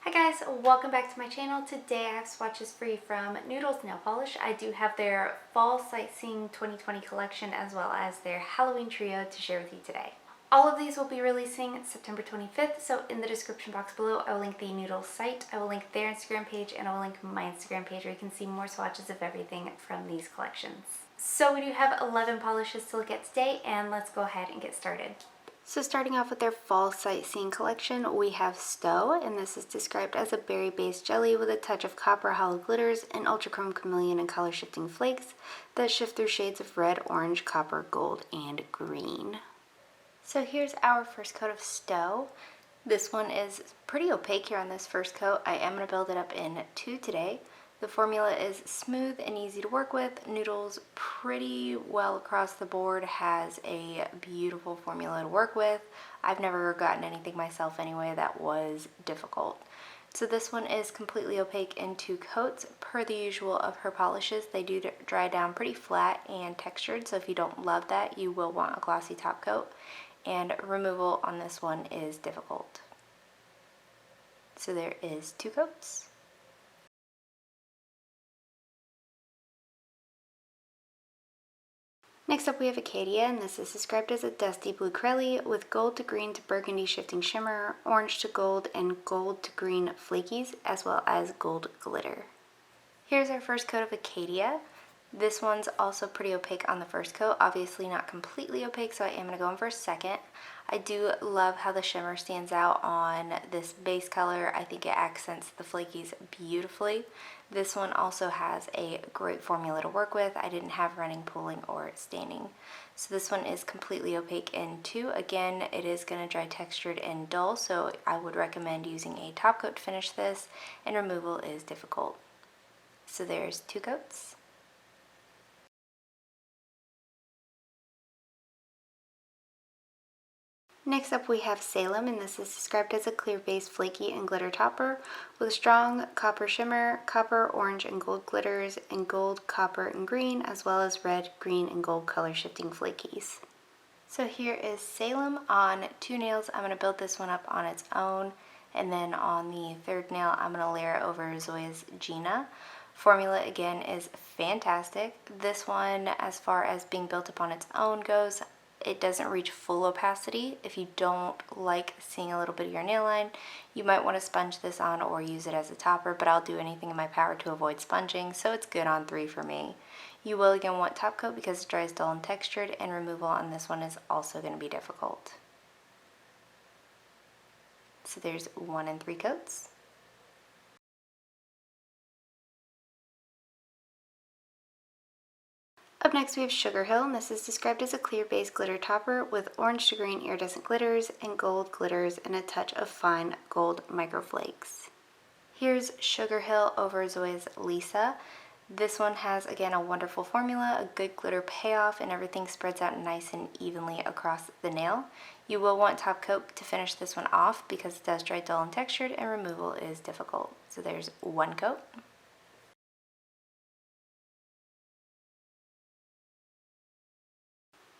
Hi guys, welcome back to my channel. Today I have swatches for you from Noodles Nail Polish. I do have their Fall Sightseeing 2020 collection as well as their Halloween trio to share with you today. All of these will be releasing September 25th, so in the description box below I will link the Noodles site, I will link their Instagram page, and I will link my Instagram page where you can see more swatches of everything from these collections. So we do have 11 polishes to look at today, and let's go ahead and get started. So starting off with their Fall Sightseeing Collection, we have Stowe, and this is described as a berry-based jelly with a touch of copper hollow glitters and ultrachrome chameleon and color-shifting flakes that shift through shades of red, orange, copper, gold, and green. So here's our first coat of Stowe. This one is pretty opaque here on this first coat. I am going to build it up in two today. The formula is smooth and easy to work with. Noodles pretty well across the board has a beautiful formula to work with. I've never gotten anything myself anyway that was difficult. So this one is completely opaque in two coats. Per the usual of her polishes, they do dry down pretty flat and textured, so if you don't love that, you will want a glossy top coat. And removal on this one is difficult. So there is two coats. Next up we have Acadia, and this is described as a dusty blue crelly with gold to green to burgundy shifting shimmer, orange to gold, and gold to green flakies, as well as gold glitter. Here's our first coat of Acadia. This one's also pretty opaque on the first coat, obviously not completely opaque, so I am going to go in for a second. I do love how the shimmer stands out on this base color. I think it accents the flakies beautifully. This one also has a great formula to work with. I didn't have running, pulling, or staining. So this one is completely opaque in two. Again, it is going to dry textured and dull, so I would recommend using a top coat to finish this, and removal is difficult. So there's two coats. Next up we have Salem, and this is described as a clear base flaky and glitter topper with strong copper shimmer, copper, orange, and gold glitters, and gold, copper, and green, as well as red, green, and gold color shifting flakies. So here is Salem on two nails. I'm going to build this one up on its own, and then on the third nail I'm going to layer over Zoya's Gina. Formula again is fantastic. This one, as far as being built up on its own goes, it doesn't reach full opacity. If you don't like seeing a little bit of your nail line, you might want to sponge this on or use it as a topper, but I'll do anything in my power to avoid sponging, so it's good on 3 for me. You will again want top coat because it dries dull and textured, and removal on this one is also going to be difficult. So there's 1 and 3 coats. Up next we have Sugar Hill, and this is described as a clear base glitter topper with orange to green iridescent glitters and gold glitters and a touch of fine gold microflakes. Here's Sugar Hill over Zoya's Lisa. This one has again a wonderful formula, a good glitter payoff, and everything spreads out nice and evenly across the nail. You will want top coat to finish this one off because it does dry dull and textured, and removal is difficult. So there's 1 coat.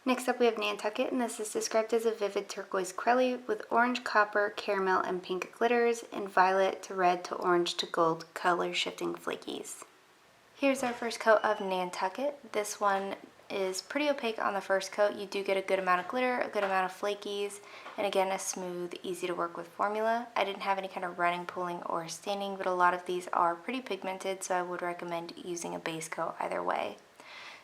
Next up we have Nantucket, and this is described as a vivid turquoise crelly with orange, copper, caramel, and pink glitters, and violet to red to orange to gold color shifting flakies. Here's our first coat of Nantucket. This one is pretty opaque on the first coat. You do get a good amount of glitter, a good amount of flakies, and again a smooth, easy to work with formula. I didn't have any kind of running, pulling, or staining, but a lot of these are pretty pigmented, so I would recommend using a base coat either way.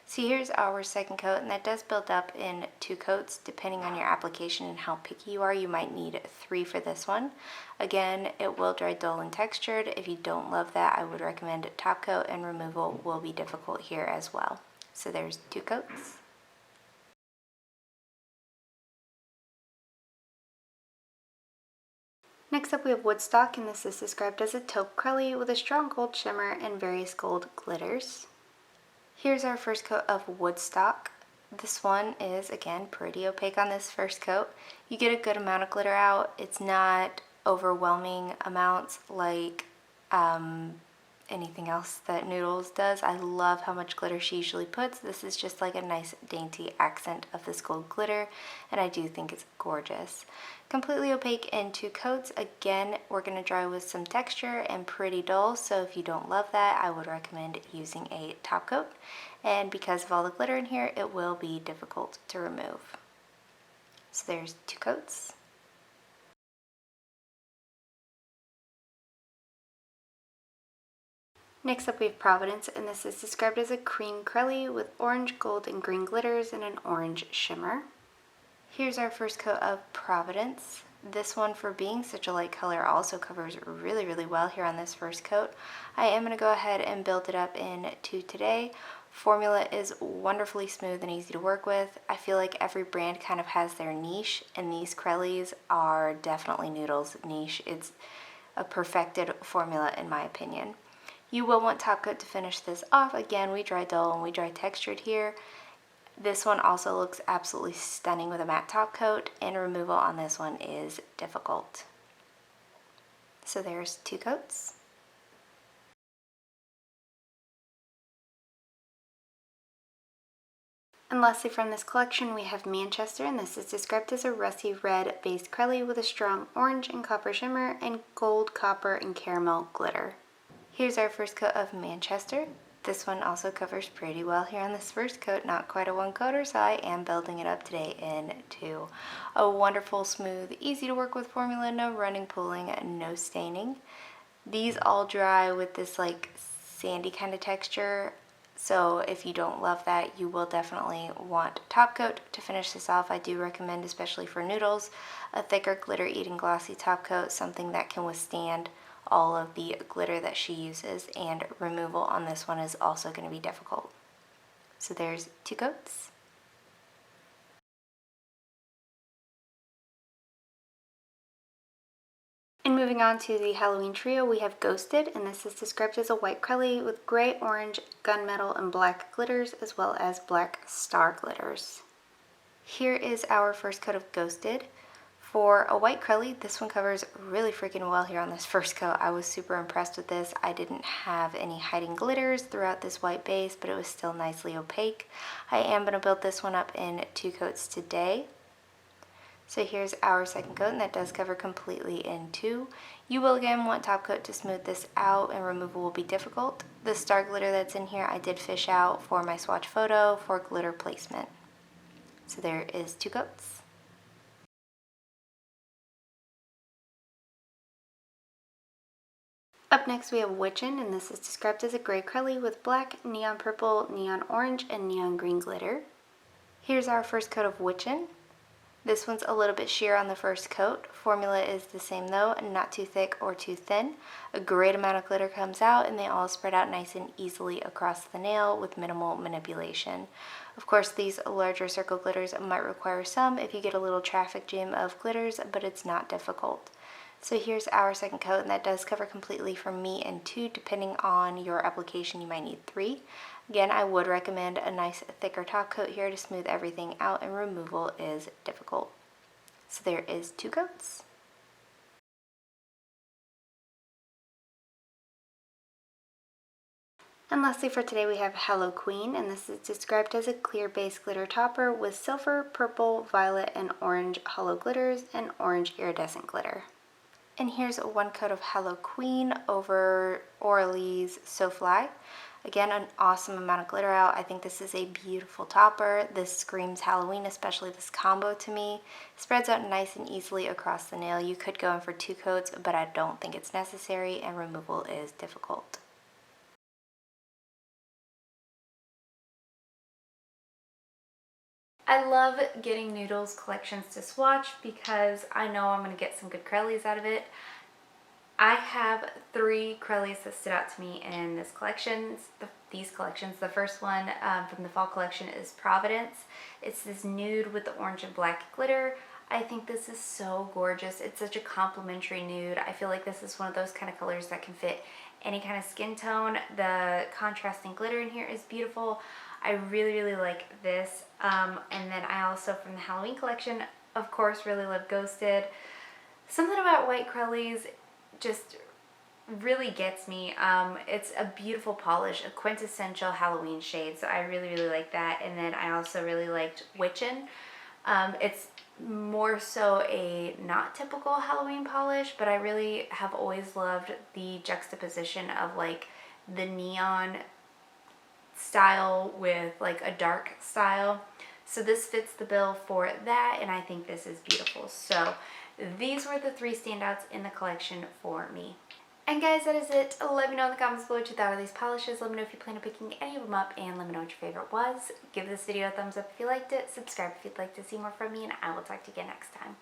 So here's our second coat, and that does build up in 2 coats. Depending on your application and how picky you are, you might need 3 for this one. Again, it will dry dull and textured. If you don't love that, I would recommend top coat, and removal will be difficult here as well. So there's 2 coats. Next up we have Woodstock, and this is described as a taupe crelly with a strong gold shimmer and various gold glitters. Here's our first coat of Woodstock. This one is, again, pretty opaque on this first coat. You get a good amount of glitter out. It's not overwhelming amounts like anything else that Noodles does. I love how much glitter she usually puts. This is just like a nice dainty accent of this gold glitter, and I do think it's gorgeous. Completely opaque in 2 coats. Again, we're going to dry with some texture and pretty dull, so if you don't love that, I would recommend using a top coat. And because of all the glitter in here, it will be difficult to remove. So there's 2 coats. Next up we have Providence, and this is described as a cream crelly with orange, gold, and green glitters and an orange shimmer. Here's our first coat of Providence. This one, for being such a light color, also covers really well here on this first coat. I am going to go ahead and build it up in 2 today. Formula is wonderfully smooth and easy to work with. I feel like every brand kind of has their niche, and these crellies are definitely Noodles' niche. It's a perfected formula in my opinion. You will want top coat to finish this off. Again, we dry dull and we dry textured here. This one also looks absolutely stunning with a matte top coat, and removal on this one is difficult. So there's 2 coats. And lastly from this collection we have Manchester, and this is described as a rusty red based crelly with a strong orange and copper shimmer and gold, copper, and caramel glitter. Here's our first coat of Manchester. This one also covers pretty well here on this first coat, not quite a 1-coater, so I am building it up today in 2. A wonderful, smooth, easy to work with formula, no running, pulling, no staining. These all dry with this like sandy kind of texture, so if you don't love that, you will definitely want top coat to finish this off. I do recommend, especially for Noodles, a thicker glitter eating glossy top coat, something that can withstand all of the glitter that she uses, and removal on this one is also going to be difficult. So there's 2 coats. And moving on to the Halloween trio, we have Ghosted, and this is described as a white crelly with gray, orange, gunmetal, and black glitters, as well as black star glitters. Here is our first coat of Ghosted. For a white crelly, this one covers really freaking well here on this first coat. I was super impressed with this. I didn't have any hiding glitters throughout this white base, but it was still nicely opaque. I am going to build this one up in 2 coats today. So here's our second coat, and that does cover completely in 2. You will again want top coat to smooth this out, and removal will be difficult. The star glitter that's in here I did fish out for my swatch photo for glitter placement. So there is 2 coats. Up next we have Witchin, and this is described as a gray crelly with black, neon purple, neon orange, and neon green glitter. Here's our first coat of Witchin. This one's a little bit sheer on the first coat. Formula is the same though, not too thick or too thin. A great amount of glitter comes out, and they all spread out nice and easily across the nail with minimal manipulation. Of course, these larger circle glitters might require some if you get a little traffic jam of glitters, but it's not difficult. So here's our second coat, and that does cover completely from me in 2. Depending on your application, you might need 3. Again, I would recommend a nice thicker top coat here to smooth everything out, and removal is difficult. So there is 2 coats. And lastly for today we have Hallo-queen, and this is described as a clear base glitter topper with silver, purple, violet, and orange hollow glitters and orange iridescent glitter. And here's 1 coat of Hallo-queen over Orly's So Fly. Again, an awesome amount of glitter out. I think this is a beautiful topper. This screams Halloween, especially this combo to me. Spreads out nice and easily across the nail. You could go in for 2 coats, but I don't think it's necessary, and removal is difficult. I love getting Noodles collections to swatch because I know I'm going to get some good crellies out of it. I have 3 crellies that stood out to me in these collections. The first one from the fall collection is Providence. It's this nude with the orange and black glitter. I think this is so gorgeous. It's such a complimentary nude. I feel like this is one of those kind of colors that can fit any kind of skin tone. The contrasting glitter in here is beautiful. I really like this. And then I also, from the Halloween collection, of course, really love Ghosted. Something about white crellies just really gets me. It's a beautiful polish, a quintessential Halloween shade, so I really, really like that. And then I also really liked Witchin. It's more so a not typical Halloween polish, but I really have always loved the juxtaposition of like the neon style with like a dark style. So this fits the bill for that, and I think this is beautiful. So these were the 3 standouts in the collection for me. And guys, that is it. Let me know in the comments below what you thought of these polishes. Let me know if you plan on picking any of them up, and let me know what your favorite was. Give this video a thumbs up if you liked it. Subscribe if you'd like to see more from me, and I will talk to you again next time.